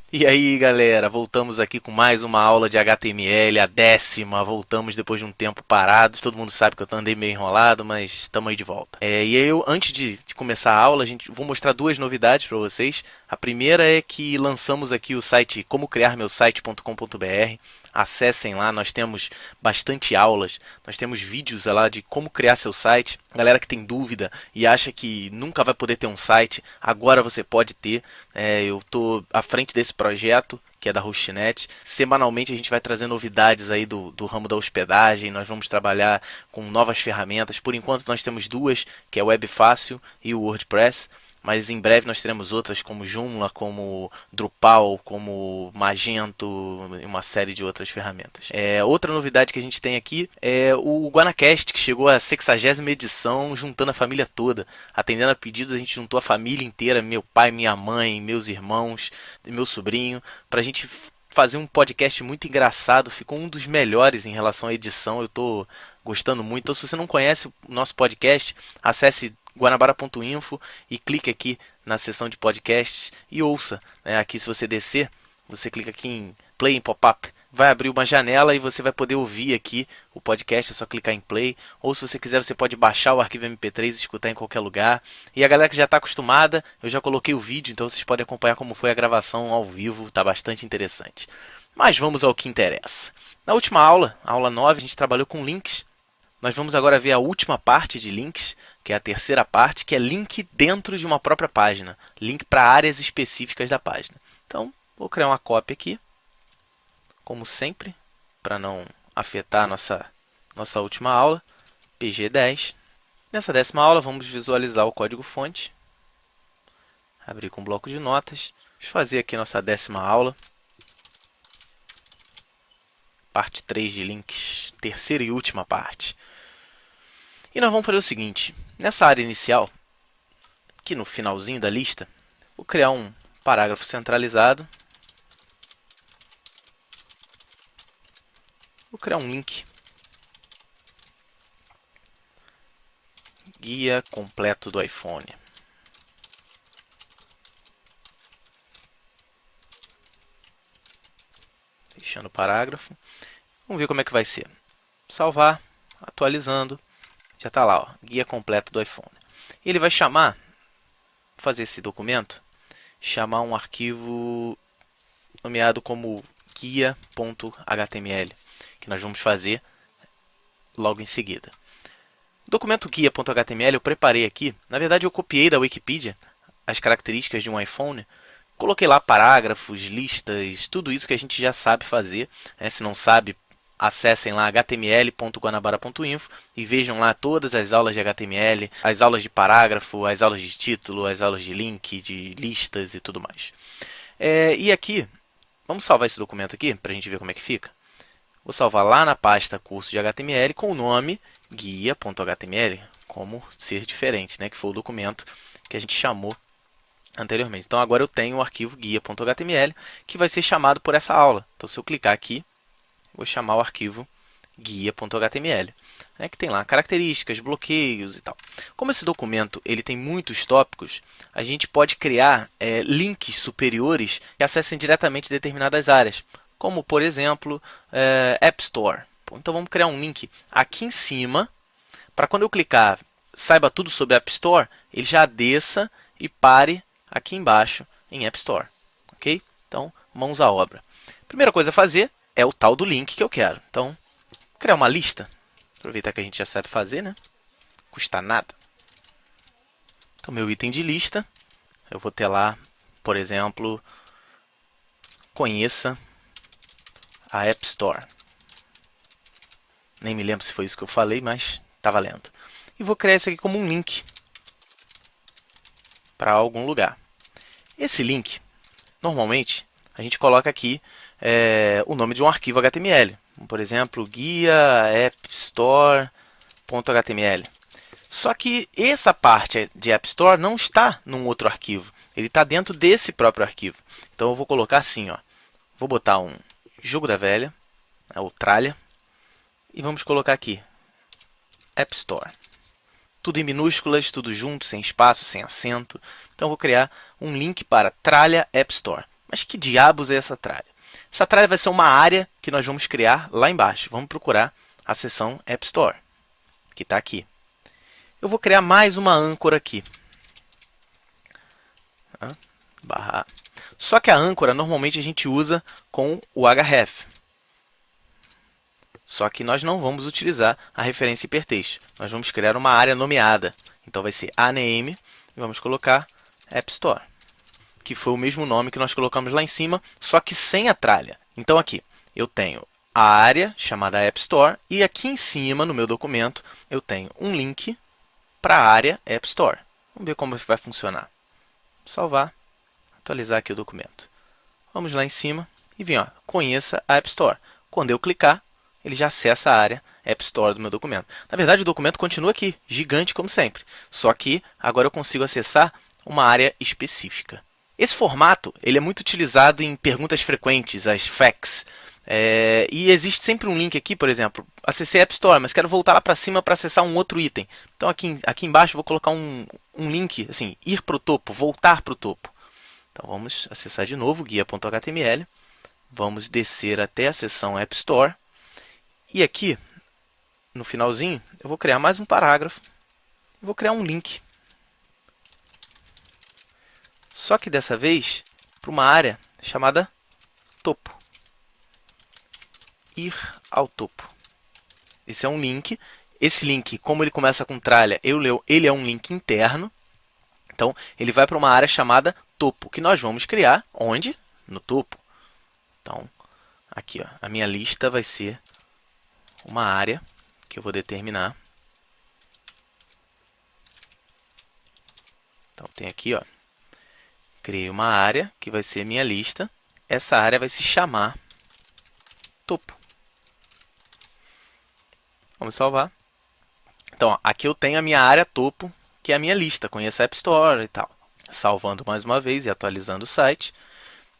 E aí, galera, voltamos aqui com mais uma aula de HTML, a 10ª. Voltamos depois de um tempo parado. Todo mundo sabe que eu andei meio enrolado, mas estamos aí de volta. E aí, antes de começar a aula, vou mostrar duas novidades para vocês. A primeira é que lançamos aqui o site comocriarmeusite.com.br. Acessem lá, nós temos bastante aulas, nós temos vídeos lá de como criar seu site. Galera que tem dúvida e acha que nunca vai poder ter um site, agora você pode ter. Eu estou à frente desse projeto, que é da Hostnet. Semanalmente a gente vai trazer novidades aí do ramo da hospedagem, nós vamos trabalhar com novas ferramentas. Por enquanto nós temos duas, que é o Webfácil e o WordPress. Mas em breve nós teremos outras como Joomla, como Drupal, como Magento e uma série de outras ferramentas. Outra novidade que a gente tem aqui é o GuanaCast, que chegou à 60ª edição, juntando a família toda. Atendendo a pedidos, a gente juntou a família inteira, meu pai, minha mãe, meus irmãos, meu sobrinho, para a gente fazer um podcast muito engraçado. Ficou um dos melhores em relação à edição, eu estou gostando muito. Então, se você não conhece o nosso podcast, acesse guanabara.info e clique aqui na seção de podcasts e ouça. Aqui, se você descer, você clica aqui em play em pop-up, vai abrir uma janela e você vai poder ouvir aqui o podcast. É só clicar em play, ou se você quiser você pode baixar o arquivo MP3 e escutar em qualquer lugar. E a galera que já está acostumada, eu já coloquei o vídeo, então vocês podem acompanhar como foi a gravação ao vivo, está bastante interessante. Mas vamos ao que interessa. Na última aula, a aula 9, a gente trabalhou com links. Nós vamos agora ver a última parte de links, que é a terceira parte, que é link dentro de uma própria página. Link para áreas específicas da página. Então, vou criar uma cópia aqui, como sempre, para não afetar a nossa última aula. PG10. Nessa 10ª aula, vamos visualizar o código-fonte. Abrir com um bloco de notas. Vamos fazer aqui nossa 10ª aula. Parte 3 de links, terceira e última parte. E nós vamos fazer o seguinte, nessa área inicial, aqui no finalzinho da lista, vou criar um parágrafo centralizado. Vou criar um link. Guia completo do iPhone. Fechando o parágrafo. Vamos ver como é que vai ser. Salvar, atualizando. Já está lá, ó, guia completo do iPhone. Ele vai chamar, fazer esse documento, chamar um arquivo nomeado como guia.html, que nós vamos fazer logo em seguida. O documento guia.html eu preparei aqui. Na verdade, eu copiei da Wikipedia as características de um iPhone. Coloquei lá parágrafos, listas, tudo isso que a gente já sabe fazer. Se não sabe, acessem lá html.guanabara.info e vejam lá todas as aulas de HTML, as aulas de parágrafo, as aulas de título, as aulas de link, de listas e tudo mais. E aqui, vamos salvar esse documento aqui para a gente ver como é que fica. Vou salvar lá na pasta curso de HTML com o nome guia.html, como ser diferente, que foi o documento que a gente chamou anteriormente. Então agora eu tenho o arquivo guia.html que vai ser chamado por essa aula. Então se eu clicar aqui, vou chamar o arquivo guia.html, que tem lá características, bloqueios e tal. Como esse documento ele tem muitos tópicos, a gente pode criar links superiores que acessem diretamente determinadas áreas, como por exemplo App Store. Então vamos criar um link aqui em cima, para quando eu clicar, saiba tudo sobre App Store, ele já desça e pare aqui embaixo em App Store. Ok? Então, mãos à obra. Primeira coisa a fazer é o tal do link que eu quero. Então, criar uma lista. Aproveitar que a gente já sabe fazer, né? Custa nada. Então, meu item de lista, eu vou ter lá, por exemplo, conheça a App Store. Nem me lembro se foi isso que eu falei, mas está valendo. E vou criar isso aqui como um link para algum lugar. Esse link, normalmente, a gente coloca aqui o nome de um arquivo HTML. Por exemplo, guia App Store.html. Só que essa parte de App Store não está num outro arquivo. Ele está dentro desse próprio arquivo. Então eu vou colocar assim, ó. Vou botar um jogo da velha, ou tralha, e vamos colocar aqui App Store. Tudo em minúsculas, tudo junto, sem espaço, sem acento. Então eu vou criar um link para tralha App Store. Mas que diabos é essa tralha? Essa tralha vai ser uma área que nós vamos criar lá embaixo. Vamos procurar a seção App Store, que está aqui. Eu vou criar mais uma âncora aqui. Barra. Só que a âncora normalmente a gente usa com o href. Só que nós não vamos utilizar a referência hipertexto. Nós vamos criar uma área nomeada. Então vai ser aname e vamos colocar App Store, que foi o mesmo nome que nós colocamos lá em cima, só que sem a tralha. Então aqui eu tenho a área chamada App Store e aqui em cima no meu documento eu tenho um link para a área App Store. Vamos ver como vai funcionar. Salvar, atualizar aqui o documento. Vamos lá em cima e vem, ó, conheça a App Store. Quando eu clicar, ele já acessa a área App Store do meu documento. Na verdade, o documento continua aqui, gigante como sempre. Só que agora eu consigo acessar uma área específica. Esse formato ele é muito utilizado em perguntas frequentes, as FAQs. E existe sempre um link aqui, por exemplo, acessei a App Store, mas quero voltar lá para cima para acessar um outro item. Então aqui embaixo eu vou colocar um link, assim, ir para o topo, voltar para o topo. Então vamos acessar de novo guia.html, vamos descer até a seção App Store. E aqui, no finalzinho, eu vou criar mais um parágrafo. Vou criar um link. Só que dessa vez, para uma área chamada topo. Ir ao topo. Esse é um link. Esse link, como ele começa com tralha, ele é um link interno. Então, ele vai para uma área chamada topo, que nós vamos criar onde? No topo. Então, aqui, ó, a minha lista vai ser uma área que eu vou determinar. Então, tem aqui, ó, criei uma área que vai ser minha lista. Essa área vai se chamar topo. Vamos salvar. Então, ó, aqui eu tenho a minha área topo, que é a minha lista. Conheça a App Store e tal. Salvando mais uma vez e atualizando o site.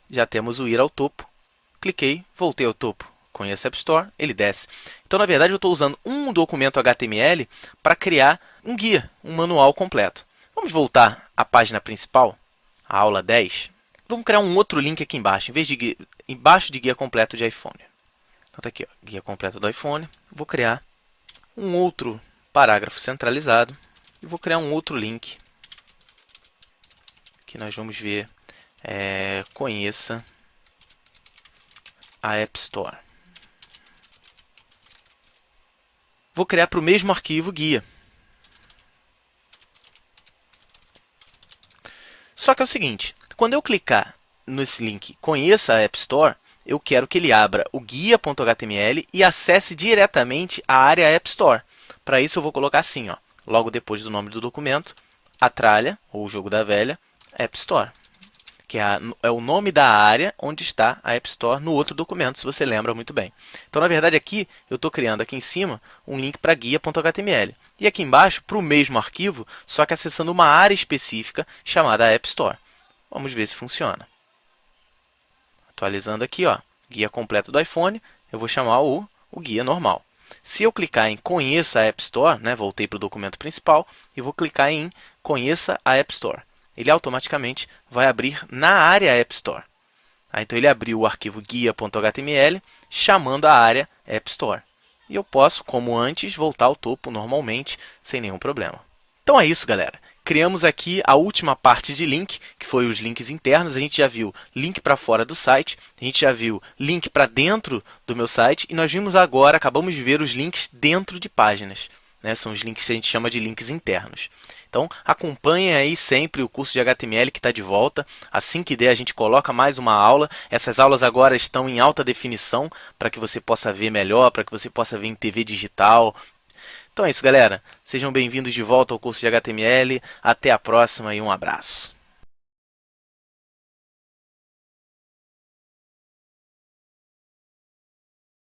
Já temos o ir ao topo. Cliquei, voltei ao topo. Conheça a App Store, ele desce. Então, na verdade, eu estou usando um documento HTML para criar um guia, um manual completo. Vamos voltar à página principal, a aula 10. Vamos criar um outro link aqui embaixo, embaixo de guia completo de iPhone. Então, tá aqui, ó, guia completo do iPhone. Vou criar um outro parágrafo centralizado e vou criar um outro link que nós vamos ver, conheça a App Store. Vou criar para o mesmo arquivo guia. Só que é o seguinte, quando eu clicar nesse link conheça a App Store, eu quero que ele abra o guia.html e acesse diretamente a área App Store. Para isso eu vou colocar assim, ó, logo depois do nome do documento, a tralha, ou o jogo da velha, App Store, que é o nome da área onde está a App Store no outro documento, se você lembra muito bem. Então, na verdade, aqui eu estou criando aqui em cima um link para guia.html. E aqui embaixo, para o mesmo arquivo, só que acessando uma área específica chamada App Store. Vamos ver se funciona. Atualizando aqui, ó, guia completo do iPhone, eu vou chamar o guia normal. Se eu clicar em conheça a App Store, né, voltei para o documento principal, e vou clicar em conheça a App Store. Ele automaticamente vai abrir na área App Store. Então, ele abriu o arquivo guia.html, chamando a área App Store. E eu posso, como antes, voltar ao topo normalmente, sem nenhum problema. Então é isso, galera. Criamos aqui a última parte de link, que foi os links internos. A gente já viu link para fora do site, a gente já viu link para dentro do meu site, e nós vimos agora, acabamos de ver os links dentro de páginas. São os links que a gente chama de links internos. Então, acompanhem aí sempre o curso de HTML que está de volta. Assim que der, a gente coloca mais uma aula. Essas aulas agora estão em alta definição para que você possa ver melhor, para que você possa ver em TV digital. Então é isso, galera. Sejam bem-vindos de volta ao curso de HTML. Até a próxima e um abraço.